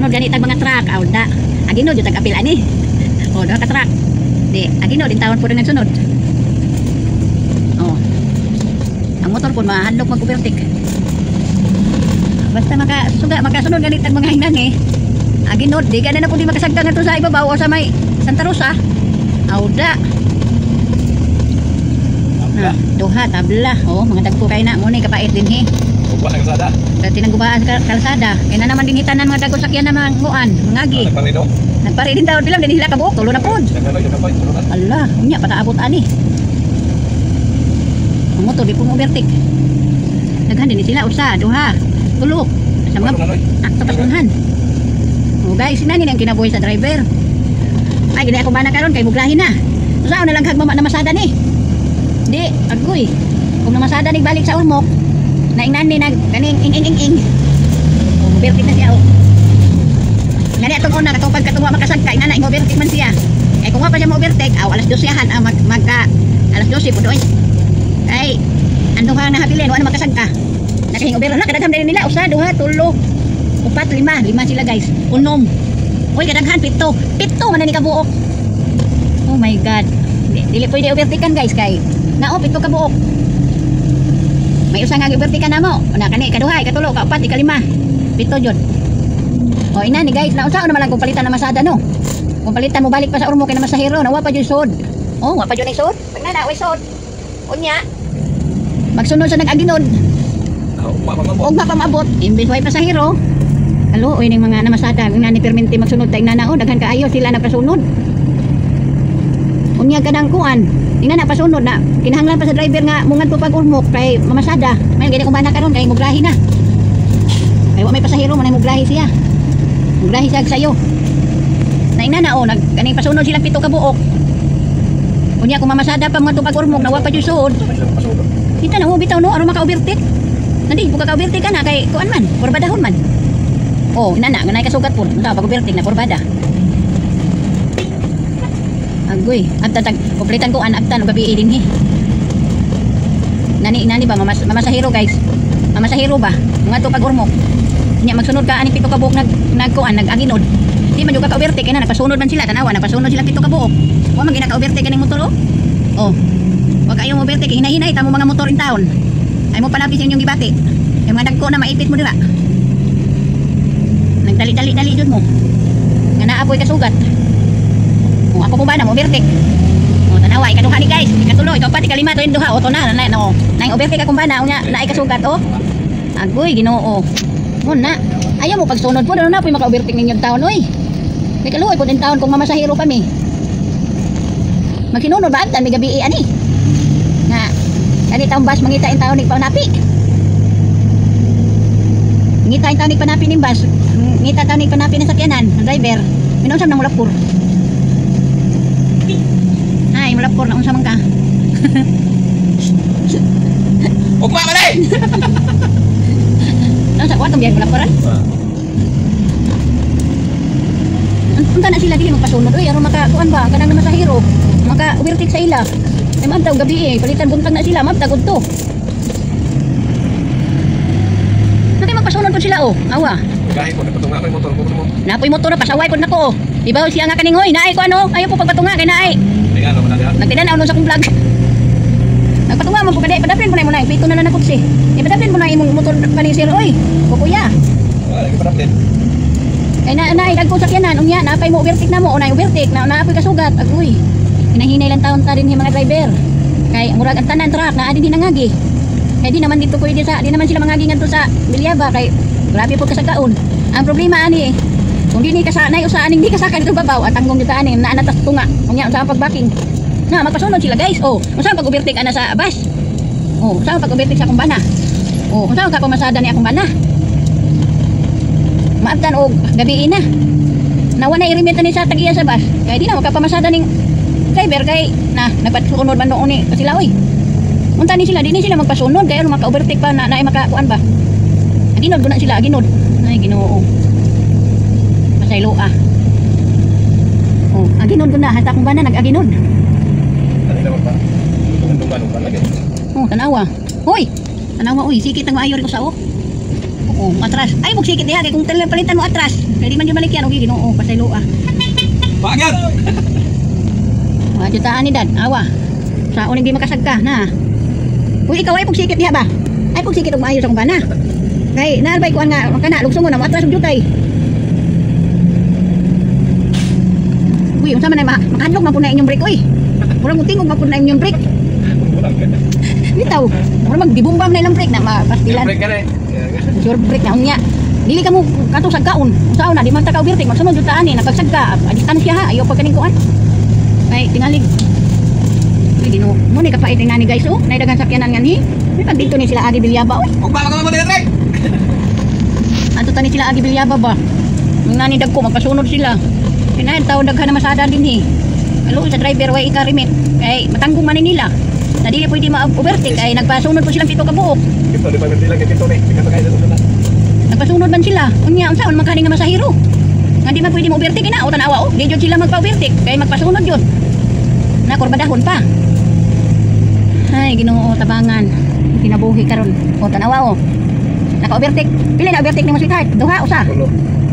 magsunod ganit ang mga truck. Aw da. Aginod yung tag-apil ani. O, duha ka truck. Di, aginod din tawon po rin nagsunod. O. Ang motor po mahadlok mag-overtake. Basta makasunod ganit ang mga hinang eh. Aginod, di ka na po di makasagka nga to sa ibabaw o sa may Santa Rosa. Aw da. Duha, tabla. O, mga dagpo kayo na. Muna kapait din eh. Gubaan ng kalsada. Dati nang gubaan sa kalsada. Kaya na naman dinitanan mga dagko sakyan na mga nguan, mga agi. Nagparido. Nagpari din daw bilang din sila kabuok, tulo na pod. Allah, unya pataabot ani. Ang motor di po overtake. Daghan din sila usa, duha, tulo. Sa mga akto pasunhan. O guys, sinani nang kinabuhi sa driver. Ay, gina ako ba na karon kay muglahin na. Usaon na lang hagmama na masada ni. Di, agoy. Kung namasada ni balik sa ulmok, naingnan ni nag kaning ing. Overtake na siya o. Ngani atong una katong pagkatunga makasagka ina na overtake man siya. Kay kung wa pa siya mo-overtake, alas 12 yahan magka alas 12 pud oy. Kay ando ka na habilin wa na makasagka. Nakahing overtake na kadaghan din nila usa, duha, tulo, upat, lima sila guys. Unom. Oy kadaghan pito man ni kabuok. Oh my god. Dili pwede overtakean guys kay nao pito ka buok. May usa nga overtakean namo. Una kani kaduha, katulo, kaupat, ikalima. Pito jud. O ina ni guys, nausa naman lang kung palitan na masada no. Kung palitan mo balik pa sa urmo kay na masahero, nawa pa jud sod. Oh, wa pa jud ni sod. Pag na way sod. Unya. Magsunod sa nag-aginod. Og mapamabot, imbes way pasahero. Halo, oy ning mga namasada, nga ni perminti magsunod tay nanao, daghan kaayo sila napasunod. Unya kadang kuan, ingna na pasunod na kinahanglan pa sa driver nga mungan po pag urmok kay mamasada. May gani kumbana karon kay muglahi na. Kay wa may pasahero man ay muglahi siya. Muglahi siya sayo. Naingna na o kaning pasunod silang pito ka buok. Unya kung mamasada pa mga tupag urmok na wa pa jud suod. Kita na mo bitaw no aron maka-overtake. Nandi buka ka overtake ka na kay kuan man, kurbadahon man. Oh, inana nga nay kasugat pud. Unsa pag-overtake na kurbada. Agoy, abta tag kompletan ko abtan og gabi din Nani ba mamasahero guys? Mamasahero ba? Mga tupag urmok. Nya magsunod ka ani pito ka buok nagkuan nag-aginod. Di man jud ka overtake na nagpasunod man sila tanawa nagpasunod sila pito ka buok. Wa man ginaka overtake kaning motor oh. Oh. Wa kayo mo overtake hinay-hinay ta mo mga motor in town. Ay mo palapis yung gibati. Ay mga dagko na maipit mo dira. Nagdali-dali jud mo. Nga naapoy kasugat. Oh ako po ba na mo overtake. Oh tanawa ikaduha ni guys. Ikatulo ikapat ikalima to yung duha o to na no. Nang overtake akong bana unya naay kasugat oh. Agoy Ginoo. Muna, ayaw mo pagsunod po, na po yung maka-overtake ninyong taon, oy. May kaluoy po din taon kung mamasahero kami. Magsinunod ba? May gabi ani. Nga, kanitang bus, mangitain taon nagpanapi. Ngitain taon nagpanapi ng bus. Ngita taon nagpanapi ng sakyanan, ng driver. Minusam ng mulapur. Ay, mulapur na unsa man ka. Ugma man eh! Sa kwarto biyan ko laporan. Unta na sila dili magpasunod oy aron makakuan ba kanang masahero. Maka-overtake sa ila. Ay mabtaw gabi palitan buntag na sila mabtag udto. Nati magpasunod pud sila oh. Awa. Gahi ko nagpatunga ko yung motor mo. Napoy motor pasaway pud nako oh. Ibaw siya nga kaning hoy naay ko ano ayo po pagpatunga kay naay. Ay ano man nagtinan-aw sa kong vlog. Nagpatunga mo po kada padapin mo na pito na nakot si. Ipadapin mo na imong motor kaning sir oy. Kukuya. Wala lagi padapin. Kay naay dagko sakyanan unya napay mo overtake na mo unay overtake na naapoy kasugat agoy. Hinahinay lang taon ta rin yung mga driver. Kay murag ang tanan truck na adin hinangagi. Kay di naman dito pwede sa di naman sila mangagi ngadto sa Bilyaba kay grabe po kasagaon. Ang problema ani kung di ni kasanay usa aning di kasakay dito babaw at tanggong dito aning naa natas tunga. Unya unsa pagbaking. Na magpasunod sila guys. Oh, unsa pag-overtake ana sa bus? Oh, unsa pag-overtake sa kumbana? Oh, unsa ka pamasada ni akong bana? Maabtan og gabi na. Nawa na irimita ni sa tagiya sa bus. Kay di na makapamasada ning driver kay na nagpasunod man doon ni sila oy. Unta ni sila di ni sila magpasunod kay ano maka-overtake pa na naay makakuan ba? Aginod guna sila aginod. Ay Ginoo. Masaylo ah. Oh, aginod guna hata kung bana nag-aginod. Oh, tanawa. Hoy. Tanawa oy, sikit ang maayo ko sa o. Oo, atras. Ay, bugsikit diha kay kung palitan mo atras. Kaya di man di balik yan, okay, Ginoo, pasaylo ah. Bagyan! Jutaan ni dad, awa. Sa uning di makasagka na. Kung ikaw ay pugsikit diha ba? Ay pugsikit og maayo sa kumbana. Kay naalbay ko nga kana lugsong mo na atras og jutay. Uy, unsa man ay makahadlok man pud na inyong break oy. Murag mo tingog man pud na inyong break. Bitaw, murag magdibumbam na ilang break na mapastilan. Break ka na eh. Sure break na unya. Dili ka mo katong sagkaon. Usaon na di man ta ka overtake magsunod jutaan ni napagsagka. Distansya ha, ayo pagkaning kuan. Ay tingalig. Ay Ginoo, mo ni kapait ni guys oh. Nay daghang sakyanan nga ni. May pag dito ni sila Agi Bilyaba oy. Ug ba mo dire Trek? Ato tani sila Agi Bilyaba ba? Nung nani dagko magpasunod sila. Pinahin taon daghan na masada din hi. Alo sa driver way ikarimit. Ay matanggong man ni nila. Na dili pwede ma-overtake ay nagpasunod po silang pito ka buok. Ito di ba lang dito ni. Kaya sa Nagpasunod man sila. Unya unsaon man kani nga masahiro? Nga di man pwede mo-overtake ina o tanawa oh. Di jud sila magpa-overtake kay magpasunod jud. Na kurbadahon pa. Ay Ginoo tabangan. Kinabuhi karon. O tanawa oh. Naka-overtake. Pila na overtake nimo sweetheart? Duha usa.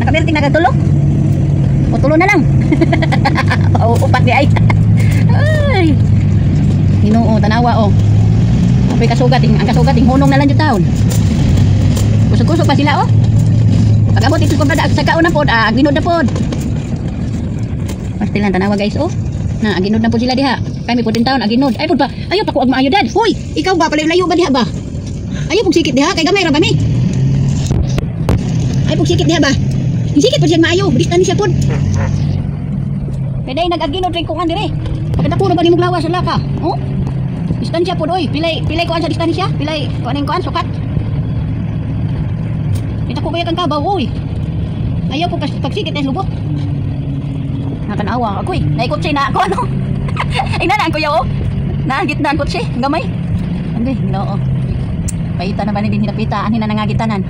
Naka-overtake na tulo. O tulo na lang. Upat di ay. Ay. Ginoo tanawa oh. Apay kasugat ang kasugat hunong na lang jud taon. Kusog-kusog pa sila oh. Pag-abot ito pa sa kaon na pod, ginod na pod. Pastilan tanawa guys oh. Na ginod na pod sila diha. Kami pod din taon ginod. Ay pod pa. Ayo pa kuag maayo dad. Hoy, ikaw ba palayo ba diha ba? Ayo pug sikit diha kay gamay ra ba mi? Ay pug sikit diha ba? Sikit pa siya maayo, distan siya pod. Kay day nag-aginod rin kuan dire. Pagkatapuro ba nimo glawas sa laka? Oh? Distansya pod oy. Pilay kuan sa distansya. Pilay kuan kuan sukat. Kita ko kaya kang kabaw, oy. Ayaw po pagsikit ay lubot. Nakanawa ako eh. Naikot siya na ako, ano? Ay, nanaan ko yaw, oh. Nagitnaan ko siya, gamay. Hindi, ginoo. Paita na ba din hinapita? Anhin na nangagitanan.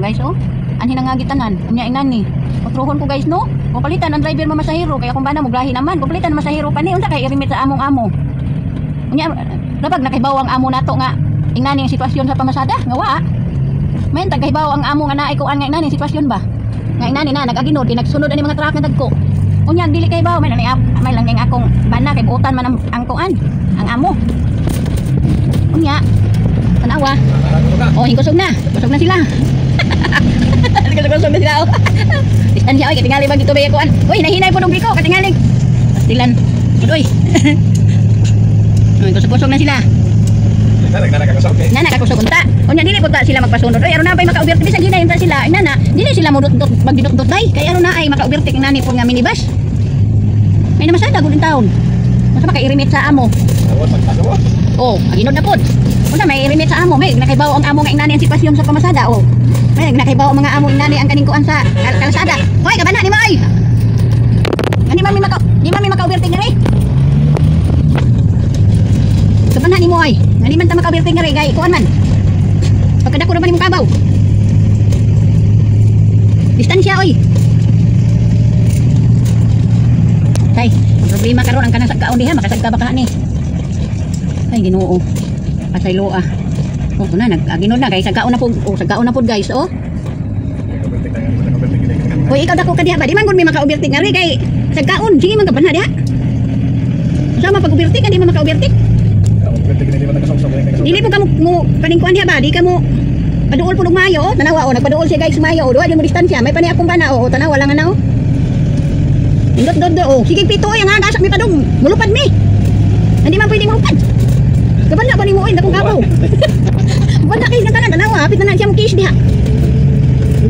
Guys, oh. Anhin na nangagitanan. Unya inan ni. Patruhon ko guys, no? Kupalitan ang driver mamasahiro. Kaya kung ba na muglahi naman. Kupalitan masahiro pa ni. Unsa kay irimit sa among amo. Unya, dabag nakibaw ang amo nato nga. Ingani ang sitwasyon sa pamasada nga wa. May tagahibaw ang amo nga naay ko ang ingani sitwasyon ba? Nga ingani na nag-aginod nagsunod ani mga truck nga dagko. Unya dili kay baw may lang ning akong bana kay buutan man ang kuan ang amo. Unya tanawa. Oh hingkusog na. Kusog na sila. Kusog na sila. Distansya oy katingali bag dito bay kuan. Uy nahinay po dong biko katingali. Pastilan. Uy. Kusog na sila. Nana kakusog unta. Unya dili pud ta sila magpasunod. Oy aron na bay maka-overtake bisag hinay unta sila. Nana, dili sila modot magdidot-dot bay. Kay aron na ay maka-overtake nani pud nga minibus. May namasada gud in taon. Masa maka-irimit sa amo. Oh, aginod na pud. Unsa may irimit sa amo, may nakibaw ang amo nga inani ang sitwasyon sa pamasada oh. May nakibaw ang mga amo inani ang kaning kuan sa kalsada. Hoy, kabana ni mo ay. Ani mami maka-overtake na ri. Kabana ni mo ay. Ngani man ta maka-overtake nga ri gay kuan man. Pagkadako ra ba nimo kabaw? Distansya oy. Tay, problema karon ang kanang sagkaon diha makasagka ba ka ni? Ay Ginoo. Pasaylo ah. Oh, na nag-aginod na guys. Sagkaon na pud. Oh, sagkaon na pud guys, oh. Hoy, ikaw dako ka diha ba? Di man gud may maka-overtake nga ri kay sagkaon. Sige man ka banha diha. Sama pag-overtake di man maka-overtake. Dili po ka mo paningkuan diha ba? Di ka mo paduol po mayo, oh. Tanawa oh, nagpaduol siya guys mayo. Oh, duha yung distansya. May pani akong bana oh. Tanawa lang ana oh. Indot oh. Sige pito oy ang agas mi padung. Mulupad mi. Hindi man pwede mulupad. Kabana ba nimo oy dakong kabaw? Bana kay nga tanan tanawa, hapit na siya mo kiss diha.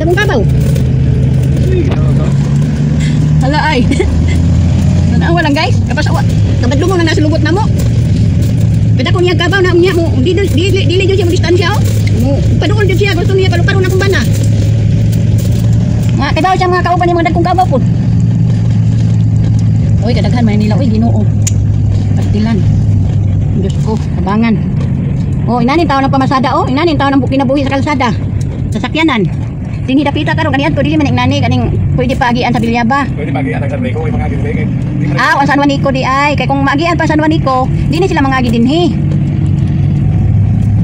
Dakong kabaw. Hala ay. Tanawa lang guys. Kapag kabadlungon na nasa lubot namo. Pwede ko niya kabaw na niya mo. Dili jud siya mo distansya oh. Mo paduol jud siya gusto niya paru-paro na kung bana. Nga kabaw siya mga kauban ni mga dagkong kabaw pud. Oy kadaghan man nila oy Ginoo. Pastilan. Diyos ko, tabangan. Oh, inanin taon ng pamasada oh. Inanin taon ng kinabuhi sa kalsada. Sasakyanan. Dinhi dapita karon kaniadto dili man inani kaning pwede paagian sa Bilyaba. Pwede paagian ang San Juanico, mga agin. Ang San Juanico di ay kay kung maagian pa San Juanico, di na sila mangagi dinhi.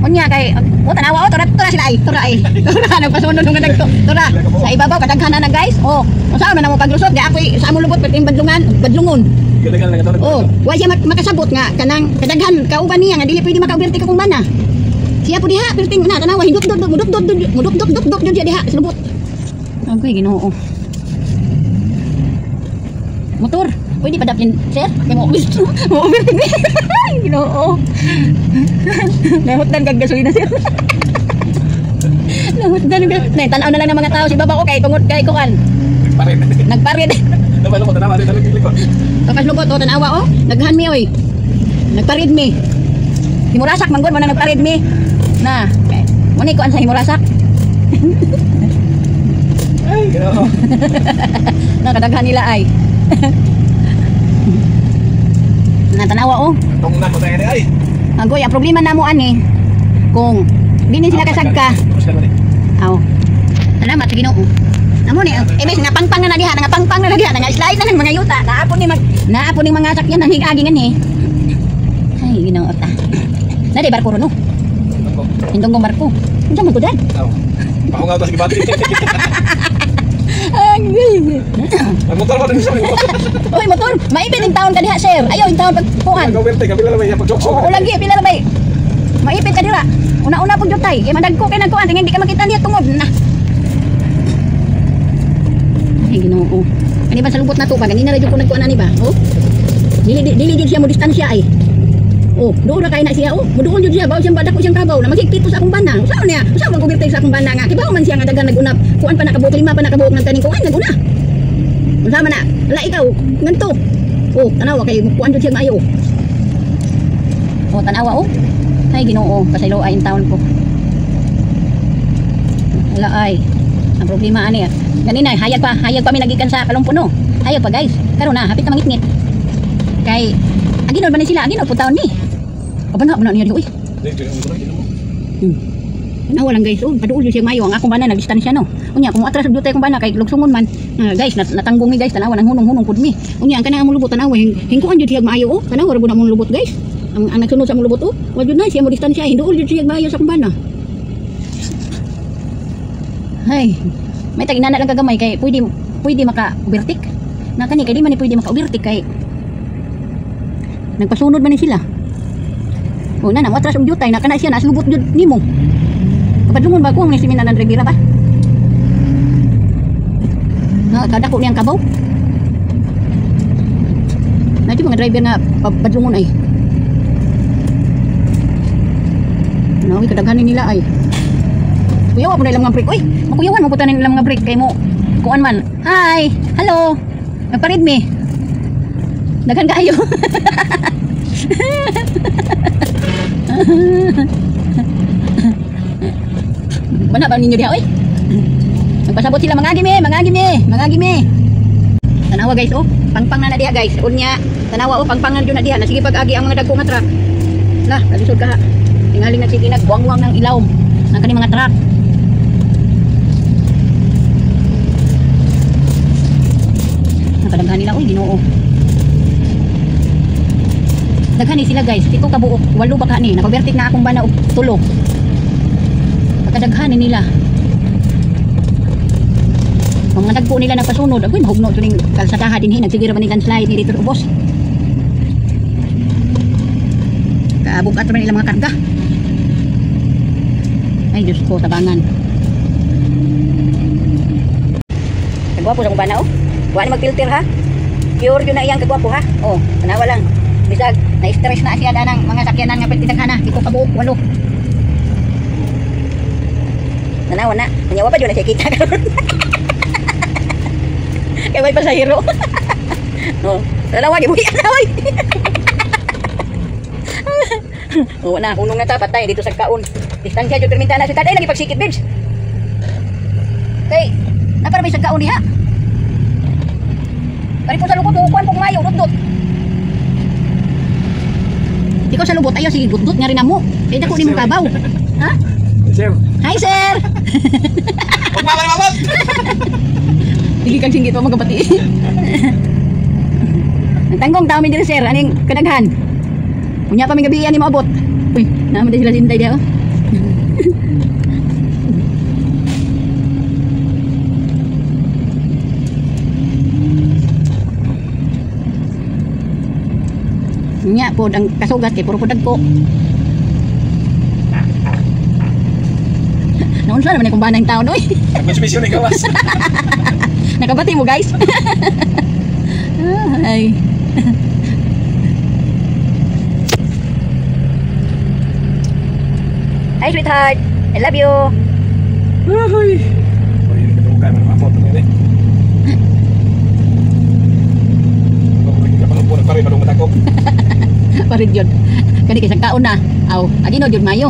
Unya kay tanawa tura sila ay. Tura nagpasunod ng kadagto. Tura sa ibabaw kadaghan na guys. Unsa man mo paglusot di ako sa amo lubot pating badlungon. Kadaghan lang ito. Wa siya makasabot nga kanang kadaghan kauban niya nga dili pwede makaubirti ka kung bana. Siya po diha birting na tanawa hindot mudot diha diha sa lubot. Okay, Ginoo. Motor, pwede padapin, sir? Kaya mo overting ni. Ginoo. Nahutan kag gasolina, sir. Nahutan kag. Nay, tanaw na lang ng mga tao si baba ko kay tungod kay kuan. Nagparid. Naman mo tanawa dito lang likod. Kakas lubot o tanawa o. Naghan mi oy. Nagparid mi. Himurasak manggod mo na nagparid mi. Na, kay mo ni kuan sa himurasak. Ay, Ginoo. Nakadaghan nila ay. Natanawa oh. Tong na ko tayo ay. Agoy, ang problema namo ani kung dinin sila kasagka. Aw. Salamat sa Ginoo. Amo ni imbes nga pangpang na diha, nga pangpang na diha, nga slide na ng mga yuta. Naapon ni mga sakyan nang higagi ngani. Ay, Ginoo ta. Dali barko ro no. Indong ko barko. Unsa man ko dan? Aw. Paungaw tas gibati. Ang motor mo din sa Oy, motor, maipit ang taon ka diha, sir. Ayaw yung taon pagkuhan. Gawerte kapila lang may pagjoksok. Oo, lagi pila lang bay. Maipit ka dira. Una-una pud jutay, kay madagko kay nagkuhan, tingin di ka makita niya tungod na. Ay Ginoo. Kani ba sa lubot na to pa, ganina ra jud ko nagkuhan ani ba? Oh. Dili jud siya mo distansya ay. Oh, doon na kay na siya. Oh, muduol jud siya, bawo siyang badak ko siyang kabaw na magigpit po sa akong bana. Usaw niya? Usaw man gubirtay sa akong bana nga. Kibaw man siya nga dagan nagunap. Kuan pa nakabuok, 5 pa nakabuok ng kaning kuan naguna. Unsa man na? Wala ikaw, nganto. Oh, tanawa kay kuan jud siya maayo. Oh, tanawa oh. Ay Ginoo, kasaylo ay in town ko. Wala ay. Ang problema ani. Ganina hayag pa mi nagikan sa Kalumpuno. Hayag pa guys. Karon na hapit na mangitngit. Kay aginod ba ni sila? Aginod pud taon ni. Kabana niya di oy. Nawa lang guys, paduol siya mayo ang akong bana nagdistansya no. Unya kung atras dutay akong bana kay lugsungon man. Guys, natanggong mi guys, tanawa nang hunong-hunong pud mi. Unya ang kana mo lubot tanawa hingkuan jud siya maayo oh. Tanawa ra mo lubot guys. Ang nagsunod sa mo lubot oh. Wa jud na siya mo distansya, hinduol jud siya maayo sa akong bana. Hay, may taginana lang kagamay kay pwede maka-overtake. Na kani kay di man ni pwede maka-overtake kay nagpasunod man ni sila. Oh, na watras og jutay na kana siya naslubot jud nimo. Kapadlungon ba ko ang nisimin na Rivera ba? Na kadako niyang kabaw. Na mga driver nga padlungon ay. Nawi kadaghanin nila ay. Kuyawa po na ilang mga break. Uy, makuyawan mo putanin ilang mga break kay mo. Kuan man. Hi. Hello. Nagparid mi. Daghan kaayo. Mana ba ninyo diha oy? Nagpasabot sila mga gimi. Tanawa guys oh, pangpang na diha guys. Unya, tanawa oh pangpang na jud na diha. Nasige pag-agi ang mga dagko nga truck. Lah, nalisod ka. Tingaling na sige nagbuang-buang ng ilawom ng kani mga truck. Nakadaghan nila oy, Ginoo. Daghan ni sila guys, 7 ka buok, 8 baka ni, nakabertik na akong bana og 3. Pagkadaghan ni nila. Mga dagko nila nagpasunod, agoy mahugno tuning kalsadaha dinhi, nagsigira man ni landslide ni dito sa ubos. Kaabugat man nila mga karga. Ay Diyos ko, tabangan. Kagwapo sa akong bana oh. Wa ni mag-filter ha. Pure yun na iyang kagwapo ha. Oh, tanawa lang. Bisag na-stress na siya danang mga sakyanan nga pagtidaghan na, iko kabuok 8. Tanawa na, kanyawa pa jud na siya kita karon. Kay may pasahero. Oh, dalawa gibuhi na oy. Oh, na unong na ta patay dito sa kaon. Distansya jud perminta na si taday lagi pagsikit bitch. Kay, napara may sa kaon diha. Pari po sa lubot kuan po mayo dudot. Ikaw sa lubot ayo sige dudot nga rin amo. Kay dako ni mo kabaw. Ha? Sir. Hi sir. Pagmamabot. Dili kang singgit mo magapati. Nagtanggong tao mi diri sir, aning kadaghan. Unya pa mi gabi ani maabot. Uy, naman din sila sintay dia oh. Nya po ang kasugat kay puro po dagko. Naunsa naman kung banang tao doy. Nagmismisyon ni gawas. Nakabati mo guys. Ay. Hi sweetheart, I love you. Ay. Ay, ketukan ng mabot ni. Parin padung matakop. Parin yun. Kani kisang kaon na. Aw, agino yun mayo.